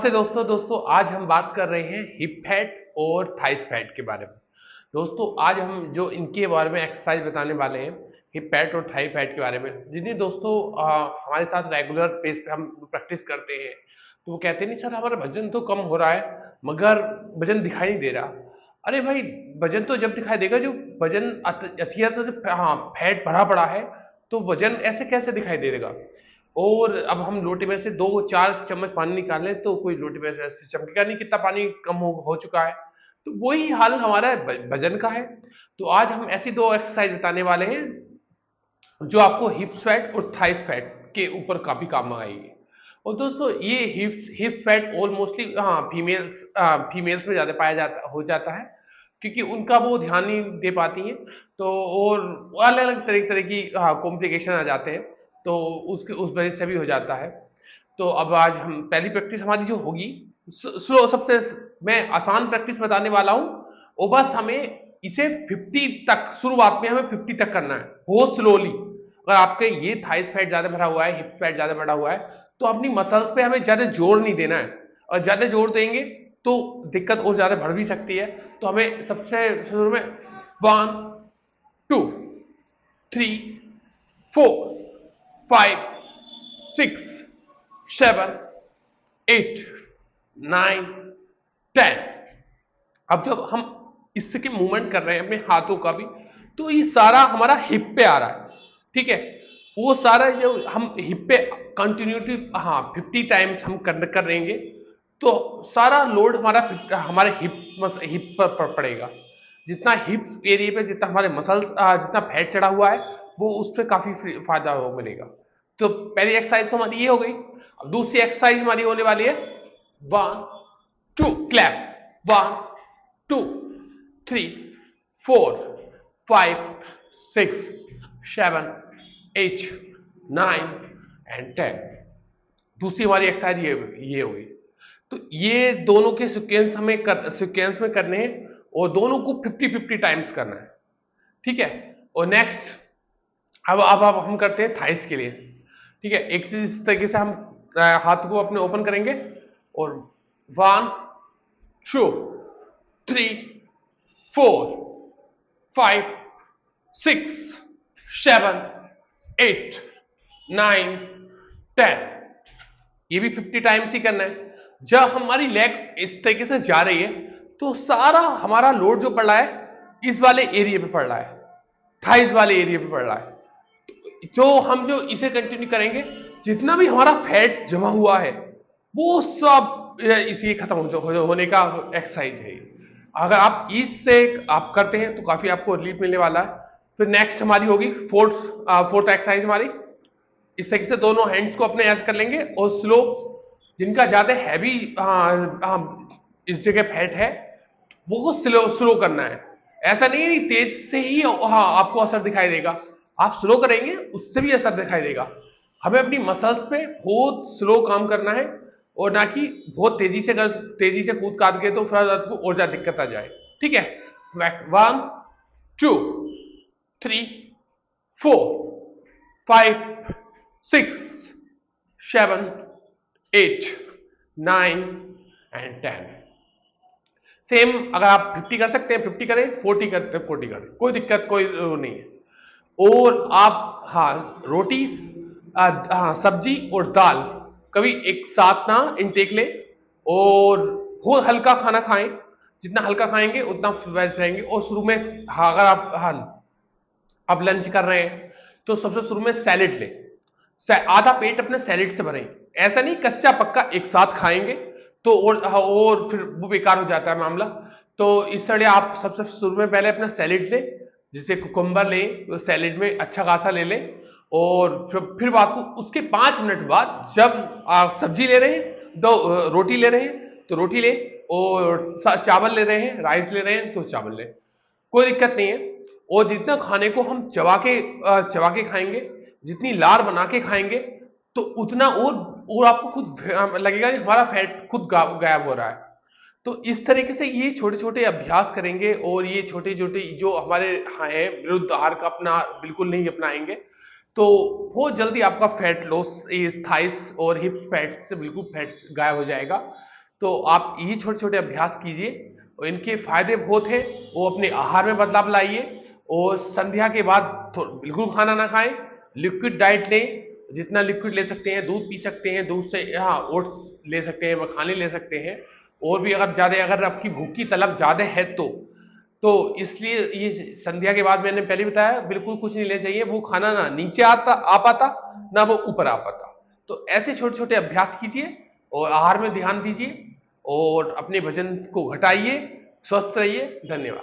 नमस्ते दोस्तों आज हम बात कर रहे हैं हिप फैट और थाइस फैट के बारे में। दोस्तों आज हम जो इनके बारे में एक्सरसाइज बताने वाले हैं, हिप फैट और थाई फैट के बारे में, जिन्हें दोस्तों हमारे साथ रेगुलर बेस पे हम प्रैक्टिस करते हैं, तो वो कहते नहीं सर हमारा वजन तो कम हो रहा है मगर वजन दिखाई नहीं दे रहा। अरे भाई, वजन तो जब दिखाई देगा जो वजन अतिया तो फैट भरा पड़ा है, तो वजन ऐसे कैसे दिखाई दे देगा। और अब हम लोटे में से 2-4 चम्मच पानी निकालें तो कोई लोटे में से ऐसे चमकेगा नहीं कितना पानी कम हो चुका है। तो वही हाल हमारा वजन का है। तो आज हम ऐसी दो एक्सरसाइज बताने वाले हैं जो आपको हिप्स फैट और थाइस फैट के ऊपर काफी काम आएगी। और दोस्तों ये हिप फैट ऑलमोस्टली फीमेल्स में ज्यादा पाया जाता है, क्योंकि उनका वो ध्यान नहीं दे पाती हैं। तो और अलग अलग तरह की कॉम्प्लिकेशन आ जाते हैं, तो उसके उस वजह से भी हो जाता है। तो अब आज हम पहली प्रैक्टिस हमारी जो होगी, स्लो सबसे मैं आसान प्रैक्टिस बताने वाला हूं। और बस हमें इसे 50 तक, शुरुआत में हमें 50 तक करना है बहुत स्लोली। अगर आपके ये थाइस फैट ज्यादा भरा हुआ है, हिप फैट ज्यादा बढ़ा हुआ है, तो अपनी मसल्स पे हमें ज्यादा जोर नहीं देना है। और ज्यादा जोर देंगे तो दिक्कत और ज्यादा बढ़ भी सकती है। तो हमें सबसे शुरू में 1 2 3 4 5 6 7 8 9 10। अब जब हम इस तरह के मूवमेंट कर रहे हैं अपने हाथों का भी, तो ये सारा हमारा हिप पे आ रहा है। ठीक है, वो सारा जो हम हिप पे कंटिन्यूटी 50 टाइम्स हम कर रहेंगे, तो सारा लोड हमारे हिप पर पड़ेगा। जितना हिप एरिया पे जितना हमारे मसल्स जितना फैट चढ़ा हुआ है, वो उस पर काफी फायदा मिलेगा। तो पहली एक्सरसाइज तो हमारी ये हो गई। अब दूसरी एक्सरसाइज हमारी होने वाली है 1 2 क्लैप, 1 2 3 4 5 6 7 8 9 एंड 10। दूसरी हमारी एक्सरसाइज ये होगी। तो ये दोनों के सीक्वेंस में करने हैं, और दोनों को 50-50 टाइम्स करना है। ठीक है। और नेक्स्ट अब हम करते हैं थाइस के लिए। ठीक है, एक इस तरीके से हम हाथ को अपने ओपन करेंगे, और 1 2 3 4 5 6 7 8 9 10। ये भी 50 टाइम्स ही करना है। जब हमारी लेग इस तरीके से जा रही है, तो सारा हमारा लोड जो पड़ रहा है इस वाले एरिया पे पड़ रहा है, थाइस वाले एरिया पे पड़ रहा है। जो हम जो इसे कंटिन्यू करेंगे, जितना भी हमारा फैट जमा हुआ है वो सब इसी खत्म होने का एक्सरसाइज है। अगर आप इससे आप करते हैं तो काफी आपको रिलीफ मिलने वाला है। फिर नेक्स्ट हमारी होगी फोर्थ एक्सरसाइज हमारी। इस तरीके से दोनों हैंड्स को अपने ऐसे कर लेंगे, और स्लो, जिनका ज्यादा हैवी इस जगह फैट है, वो स्लो स्लो करना है। ऐसा नहीं है कि तेज से ही आपको असर दिखाई देगा। आप स्लो करेंगे उससे भी असर दिखाई देगा। हमें अपनी मसल्स पे बहुत स्लो काम करना है, और ना कि बहुत तेजी से कूद काट के तो फिर आपको और ज्यादा दिक्कत आ जाए। ठीक है, 1 2 3 4 5 6 7 8 9 एंड 10। सेम अगर आप 50 कर सकते हैं 50 करें, 40 करें, कोई दिक्कत कोई नहीं है। और आप रोटी, सब्जी और दाल कभी एक साथ ना इनटेक लें, और बहुत हल्का खाना खाएं। जितना हल्का खाएंगे उतना वेल्थ रहेंगे। और शुरू में अगर आप लंच कर रहे हैं, तो सबसे शुरू में सैलेड लें। आधा पेट अपने सैलेड से भरें। ऐसा नहीं कच्चा पक्का एक साथ खाएंगे तो और फिर वो बेकार हो जाता है मामला। तो इस तरह आप सबसे शुरू में पहले अपना सैलेड लें, जैसे कुकुम्बर लें तो सैलेड में अच्छा खासा ले लें। और फिर बात को उसके 5 मिनट बाद जब आप सब्जी ले रहे हैं, दो रोटी ले रहे हैं तो रोटी लें, और चावल ले रहे हैं, राइस ले रहे हैं तो चावल लें, कोई दिक्कत नहीं है। और जितना खाने को हम चबा के खाएंगे, जितनी लार बना के खाएंगे, तो उतना और आपको खुद लगेगा कि हमारा फैट खुद गायब हो रहा है। तो इस तरीके से ये छोटे छोटे अभ्यास करेंगे, और ये छोटे छोटे जो हमारे हैं विरुद्ध आहार का अपना बिल्कुल नहीं अपनाएंगे, तो बहुत जल्दी आपका फैट लॉस, थाइस और हिप्स फैट से बिल्कुल फैट गायब हो जाएगा। तो आप ये छोटे छोटे अभ्यास कीजिए और इनके फायदे बहुत हैं। वो अपने आहार में बदलाव लाइए और संध्या के बाद बिल्कुल खाना ना खाएं, लिक्विड डाइट लें, जितना लिक्विड ले सकते हैं, दूध पी सकते हैं, दूध से हाँ ओट्स ले सकते हैं, मखाने ले सकते हैं। और भी अगर ज़्यादा, अगर आपकी भूख की तलब ज़्यादा है तो इसलिए ये संध्या के बाद मैंने पहले बताया बिल्कुल कुछ नहीं लेना चाहिए, वो खाना ना नीचे आ पाता ना वो ऊपर आ पाता। तो ऐसे छोटे छोटे अभ्यास कीजिए और आहार में ध्यान दीजिए और अपने वजन को घटाइए, स्वस्थ रहिए। धन्यवाद।